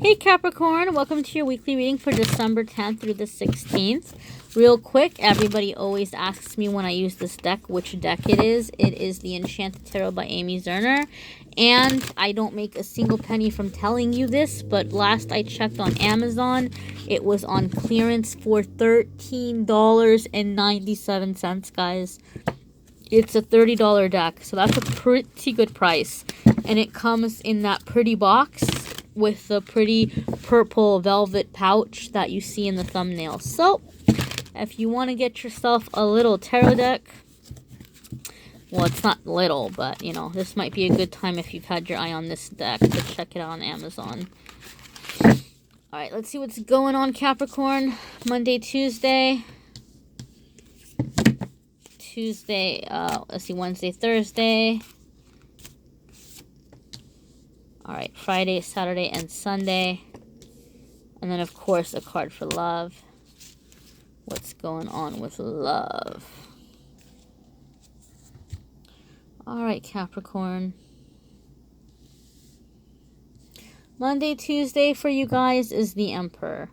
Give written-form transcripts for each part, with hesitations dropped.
Hey Capricorn, welcome to your weekly reading for December 10th through the 16th. Real quick, everybody always asks me when I use this deck which deck it is. It is the Enchanted Tarot by Amy Zerner. And I don't make a single penny from telling you this, but last I checked on Amazon, it was on clearance for $13.97, guys. It's a $30 deck, so that's a pretty good price. And it comes in that pretty box with the pretty purple velvet pouch that you see in the thumbnail. So, if you want to get yourself a little tarot deck, well, it's not little, but, you know, this might be a good time if you've had your eye on this deck to check it out on Amazon. Alright, let's see what's going on, Capricorn. Monday, Tuesday. Let's see, Wednesday, Thursday. Alright, Friday, Saturday, and Sunday. And then, of course, a card for love. What's going on with love? Alright, Capricorn. Monday, Tuesday for you guys is the Emperor.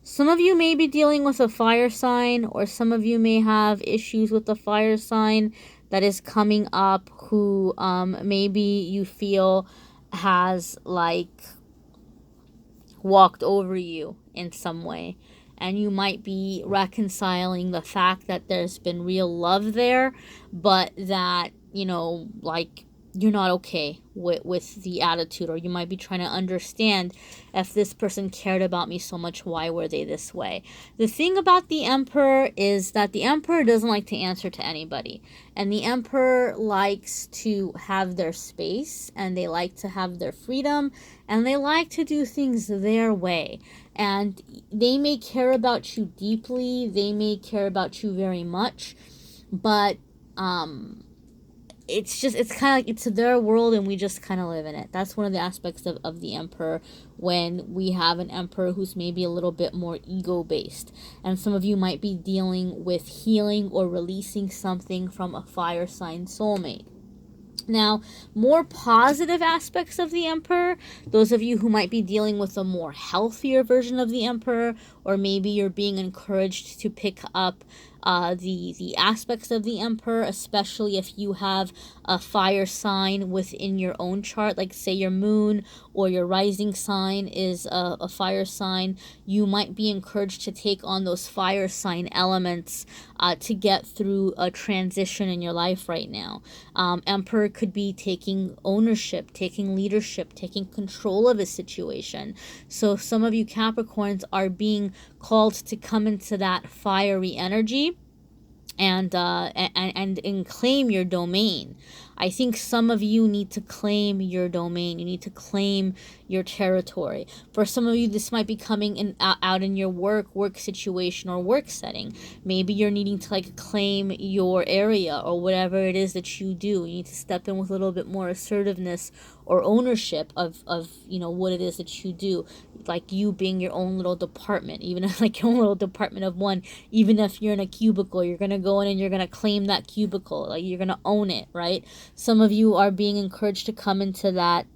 Some of you may be dealing with a fire sign, or some of you may have issues with the fire sign that is coming up who maybe you feel has like walked over you in some way, and you might be reconciling the fact that there's been real love there, but that, you know, like, you're not okay with the attitude, or you might be trying to understand, if this person cared about me so much, why were they this way? The thing about the Emperor is that the Emperor doesn't like to answer to anybody, and the Emperor likes to have their space, and they like to have their freedom, and they like to do things their way. And they may care about you deeply, they may care about you very much, but it's kind of like it's their world and we just kind of live in it. That's one of the aspects of the Emperor, when we have an Emperor who's maybe a little bit more ego-based. And some of you might be dealing with healing or releasing something from a fire sign soulmate. Now, more positive aspects of the Emperor, those of you who might be dealing with a more healthier version of the Emperor, or maybe you're being encouraged to pick up the aspects of the Emperor, especially if you have a fire sign within your own chart, like say your moon or your rising sign is a fire sign. You might be encouraged to take on those fire sign elements to get through a transition in your life right now. Emperor could be taking ownership, taking leadership, taking control of a situation. So some of you Capricorns are being called to come into that fiery energy and claim your domain. I think some of you need to claim your domain. You need to claim your territory. For some of you, this might be coming out in your work situation or work setting. Maybe you're needing to like claim your area or whatever it is that you do. You need to step in with a little bit more assertiveness or ownership of you know, what it is that you do. Like you being your own little department, even like your own little department of one. Even if you're in a cubicle, you're going to go in and you're going to claim that cubicle. Like you're going to own it, right? Some of you are being encouraged to come into that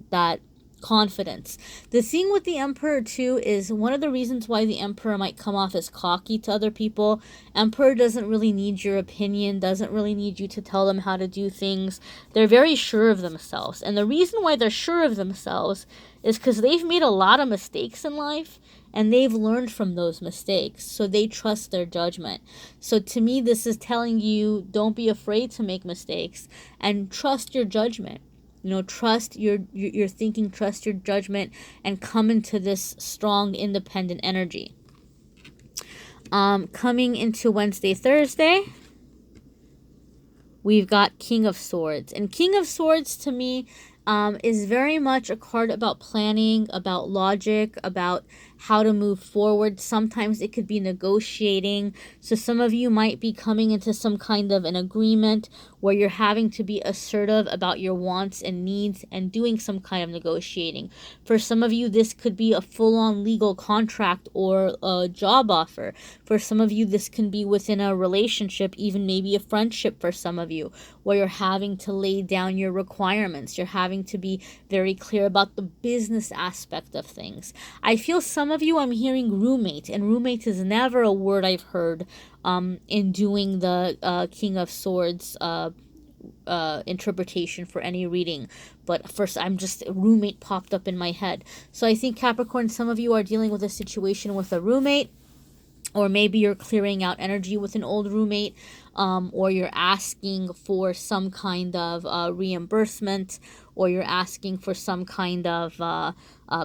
confidence. The thing with the Emperor too is one of the reasons why the Emperor might come off as cocky to other people. Emperor doesn't really need your opinion, doesn't really need you to tell them how to do things. They're very sure of themselves. And the reason why they're sure of themselves is because they've made a lot of mistakes in life and they've learned from those mistakes. So they trust their judgment. So to me, this is telling you, don't be afraid to make mistakes and trust your judgment. You know, trust your thinking, trust your judgment, and come into this strong, independent energy. Coming into Wednesday, Thursday, we've got King of Swords. And King of Swords, to me, is very much a card about planning, about logic, about how to move forward. Sometimes it could be negotiating. So some of you might be coming into some kind of an agreement where you're having to be assertive about your wants and needs and doing some kind of negotiating. For some of you, this could be a full-on legal contract or a job offer. For some of you, this can be within a relationship, even maybe a friendship for some of you, where you're having to lay down your requirements. You're having to be very clear about the business aspect of things. I feel some of you, I'm hearing roommate, and roommate is never a word I've heard in doing the King of Swords interpretation for any reading. But first, roommate popped up in my head. So I think Capricorn, some of you are dealing with a situation with a roommate, or maybe you're clearing out energy with an old roommate, or you're asking for some kind of reimbursement, or you're asking for some kind of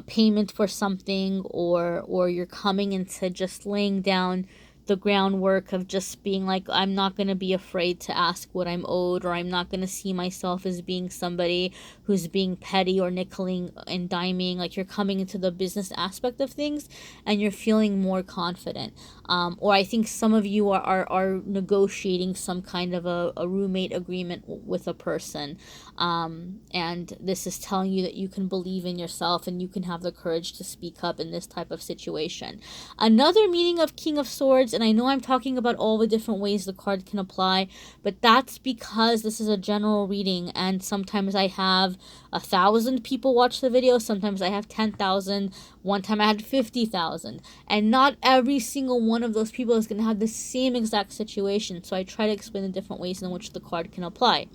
payment for something, or you're coming into just laying down the groundwork of just being like, I'm not going to be afraid to ask what I'm owed, or I'm not going to see myself as being somebody who's being petty or nickeling and diming. Like, you're coming into the business aspect of things and you're feeling more confident. Or I think some of you are negotiating some kind of a roommate agreement with a person. And this is telling you that you can believe in yourself and you can have the courage to speak up in this type of situation. Another meaning of King of Swords, and I know I'm talking about all the different ways the card can apply, but that's because this is a general reading, and sometimes I have 1,000 people watch the video, sometimes I have 10,000, one time I had 50,000, and not every single one of those people is going to have the same exact situation, so I try to explain the different ways in which the card can apply.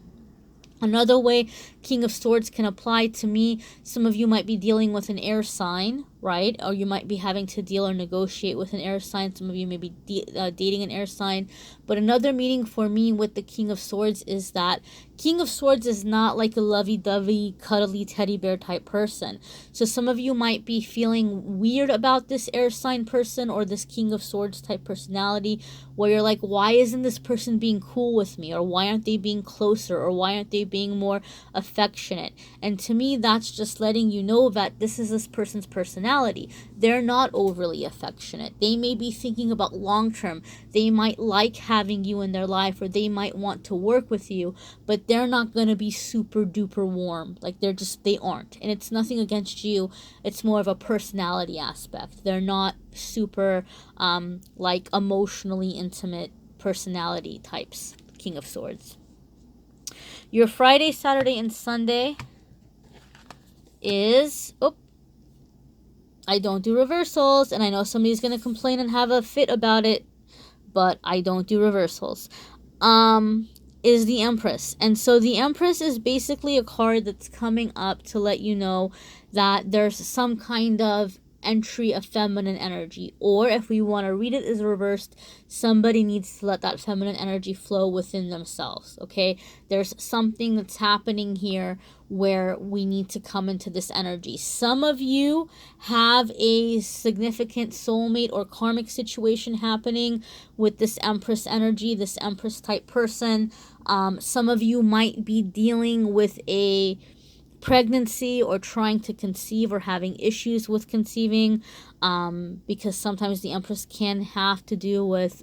Another way King of Swords can apply to me, some of you might be dealing with an air sign, right? Or you might be having to deal or negotiate with an air sign. Some of you may be dating an air sign. But another meaning for me with the King of Swords is that King of Swords is not like a lovey-dovey, cuddly teddy bear type person. So some of you might be feeling weird about this air sign person or this King of Swords type personality, where you're like, why isn't this person being cool with me? Or why aren't they being closer? Or why aren't they being more affectionate? And to me, that's just letting you know that this is this person's personality. They're not overly affectionate. They may be thinking about long term. They might like having you in their life, or they might want to work with you, but they're not going to be super duper warm. Like, they aren't. And it's nothing against you. It's more of a personality aspect. They're not super like emotionally intimate personality types. King of Swords. Your Friday, Saturday, and Sunday is, I don't do reversals, and I know somebody's going to complain and have a fit about it, but I don't do reversals. Is the Empress. And so the Empress is basically a card that's coming up to let you know that there's some kind of entry of feminine energy, or if we want to read it as reversed, somebody needs to let that feminine energy flow within themselves. Okay, there's something that's happening here where we need to come into this energy. Some of you have a significant soulmate or karmic situation happening with this Empress energy, this Empress type person. Some of you might be dealing with a pregnancy or trying to conceive or having issues with conceiving, because sometimes the Empress can have to do with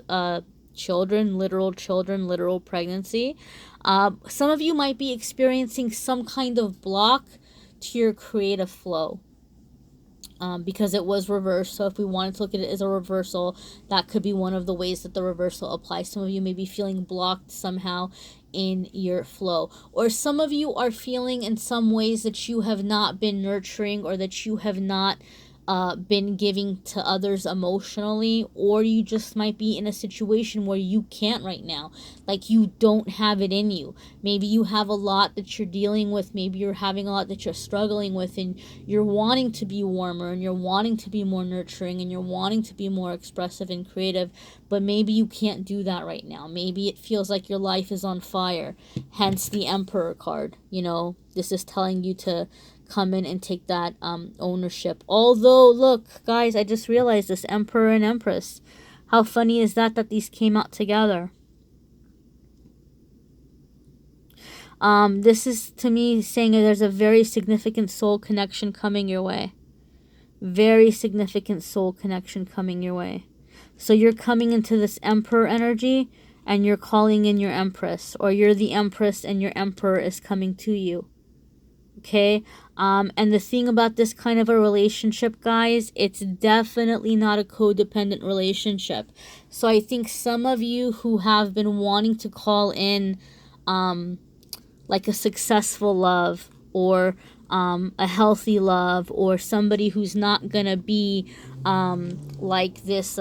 children, literal pregnancy. Some of you might be experiencing some kind of block to your creative flow, because it was reversed. So if we wanted to look at it as a reversal, that could be one of the ways that the reversal applies. Some of you may be feeling blocked somehow in your flow, or some of you are feeling in some ways that you have not been nurturing, or that you have not been giving to others emotionally, or you just might be in a situation where you can't right now, like you don't have it in you. Maybe you have a lot that you're dealing with, maybe you're having a lot that you're struggling with, and you're wanting to be warmer, and you're wanting to be more nurturing, and you're wanting to be more expressive and creative, but maybe you can't do that right now. Maybe it feels like your life is on fire, hence the Emperor card. You know, this is telling you to come in and take that ownership. Although, look, guys, I just realized this Emperor and Empress. How funny is that these came out together? This is, to me, saying that there's a very significant soul connection coming your way. Very significant soul connection coming your way. So you're coming into this Emperor energy and you're calling in your Empress, or you're the Empress and your Emperor is coming to you. Okay? And the thing about this kind of a relationship, guys, it's definitely not a codependent relationship. So I think some of you who have been wanting to call in like a successful love, or a healthy love, or somebody who's not gonna be like this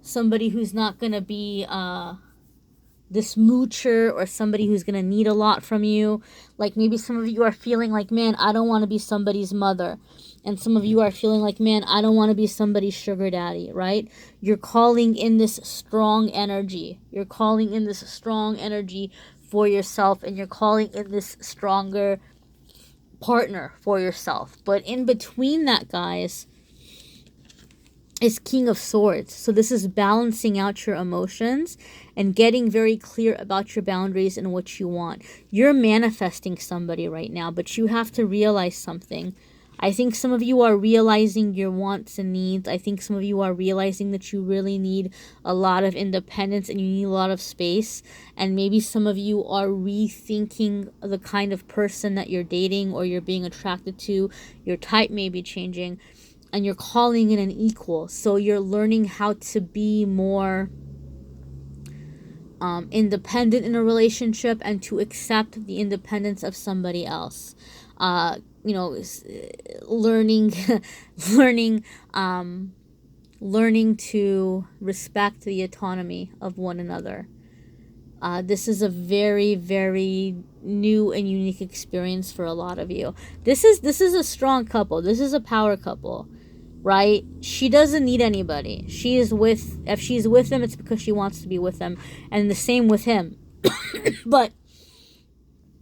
somebody who's not gonna be this moocher, or somebody who's gonna need a lot from you. Like maybe some of you are feeling like, man, I don't want to be somebody's mother, and some of you are feeling like, man, I don't want to be somebody's sugar daddy, right? You're calling in this strong energy. You're calling in this strong energy for yourself, and you're calling in this stronger partner for yourself. But in between that, guys, is King of Swords. So this is balancing out your emotions and getting very clear about your boundaries and what you want. You're manifesting somebody right now, but you have to realize something. I think some of you are realizing your wants and needs. I think some of you are realizing that you really need a lot of independence and you need a lot of space. And maybe some of you are rethinking the kind of person that you're dating or you're being attracted to. Your type may be changing, and you're calling in an equal. So you're learning how to be more independent in a relationship and to accept the independence of somebody else. You know, learning learning to respect the autonomy of one another. This is a very, very new and unique experience for a lot of you. This is a strong couple. This is a power couple, right? She doesn't need anybody. If she's with them, it's because she wants to be with them, and the same with him. But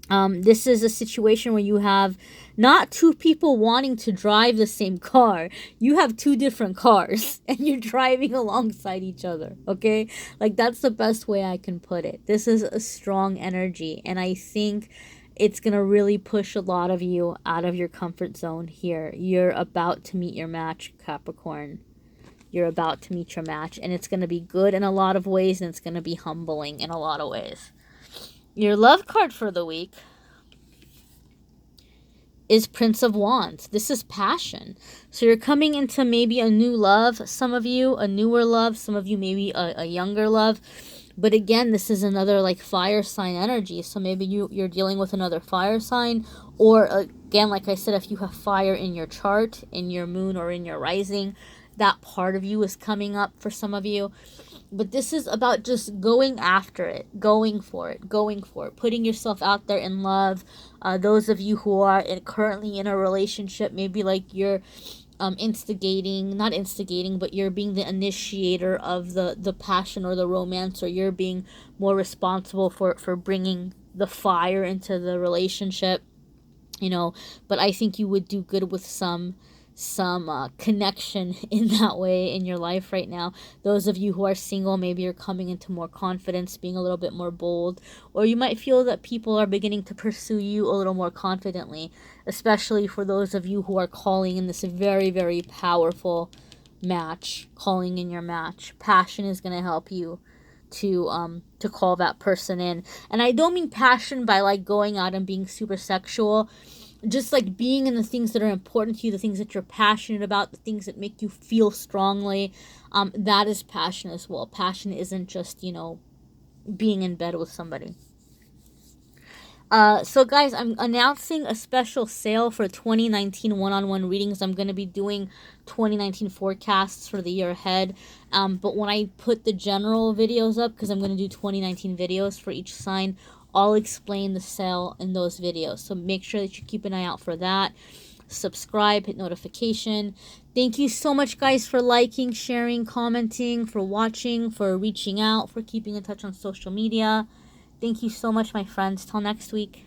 this is a situation where you have not two people wanting to drive the same car. You have two different cars and you're driving alongside each other, okay? Like, that's the best way I can put it. This is a strong energy, and I think it's going to really push a lot of you out of your comfort zone here. You're about to meet your match, Capricorn. You're about to meet your match, and it's going to be good in a lot of ways, and it's going to be humbling in a lot of ways. Your love card for the week is Prince of Wands. This is passion. So you're coming into maybe a new love, some of you, a newer love, some of you maybe a younger love. But again, this is another like fire sign energy. So maybe you're dealing with another fire sign, or again, like I said, if you have fire in your chart, in your moon or in your rising, that part of you is coming up for some of you. But this is about just going after it, going for it, putting yourself out there in love. Those of you who are currently in a relationship, maybe like you're not instigating, but you're being the initiator of the passion or the romance, or you're being more responsible for bringing the fire into the relationship, you know. But I think you would do good with some connection in that way in your life right now. Those of you who are single, maybe you're coming into more confidence, being a little bit more bold, or you might feel that people are beginning to pursue you a little more confidently, especially for those of you who are calling in this very, very powerful match, calling in your match. Passion is going to help you to call that person in. And I don't mean passion by like going out and being super sexual. Just like being in the things that are important to you, the things that you're passionate about, the things that make you feel strongly, that is passion as well. Passion isn't just, being in bed with somebody. So guys, I'm announcing a special sale for 2019 one-on-one readings. I'm going to be doing 2019 forecasts for the year ahead. But when I put the general videos up, because I'm going to do 2019 videos for each sign, I'll explain the sale in those videos. So make sure that you keep an eye out for that. Subscribe, hit notification. Thank you so much, guys, for liking, sharing, commenting, for watching, for reaching out, for keeping in touch on social media. Thank you so much, my friends. Till next week.